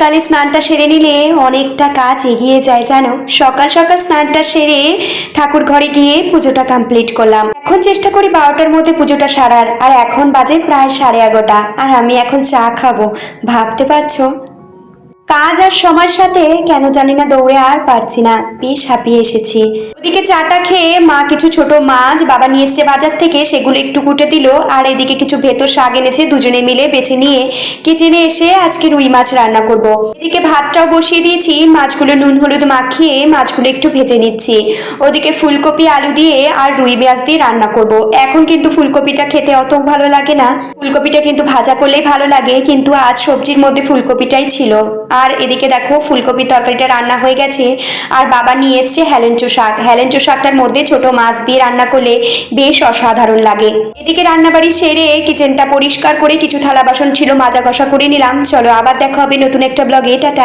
বিকালে স্নানটা সেরে নিলে অনেকটা কাজ এগিয়ে যায় জানো। সকাল সকাল স্নানটা সেরে ঠাকুর ঘরে গিয়ে পুজোটা কমপ্লিট করলাম। এখন চেষ্টা করি 12টার মধ্যে পুজোটা সারার, আর এখন বাজে প্রায় 11:30, আর আমি এখন চা খাবো। ভাবতে পারছো? কাজ আর সময়ের সাথে কেন জানি না দৌড়ে আর পারছি না, বেশ হাঁপিয়ে এসেছি। ওদিকে চাটা খেয়ে মা কিছু ছোট মাছ বাবা নিয়ে এসছে বাজার থেকে, সেগুলো একটু কুটে দিল। আর এদিকে কিছু ভেতর শাক এনেছে, দুজনে মিলে বেছে নিয়ে কিচেনে এসে আজকে রুই মাছ রান্না করব। এদিকে ভাতটাও বসিয়ে দিয়েছি, মাছগুলো নুন হলুদ মাখিয়ে মাছগুলো একটু ভেজে নিচ্ছি। ওদিকে ফুলকপি আলু দিয়ে আর রুই মাছ দিয়ে রান্না করব। এখন কিন্তু ফুলকপিটা খেতে অত ভালো লাগে না, ফুলকপিটা কিন্তু ভাজা করলেই ভালো লাগে, কিন্তু আজ সবজির মধ্যে ফুলকপিটাই ছিল। আর এদিকে দেখো ফুলকপির তরকারিটা রান্না হয়ে গেছে। আর বাবা নিয়ে এসছে হেলেঞ্চো শাক, হেলেঞ্চো শাকটার মধ্যে ছোট মাছ দিয়ে রান্না করলে বেশ অসাধারণ লাগে। এদিকে রান্নাবাড়ি সেরে কিচেনটা পরিষ্কার করে কিছু থালা বাসন ছিল মাজা ঘষা করে নিলাম। চলো আবার দেখা হবে নতুন একটা ব্লগে, টাটা।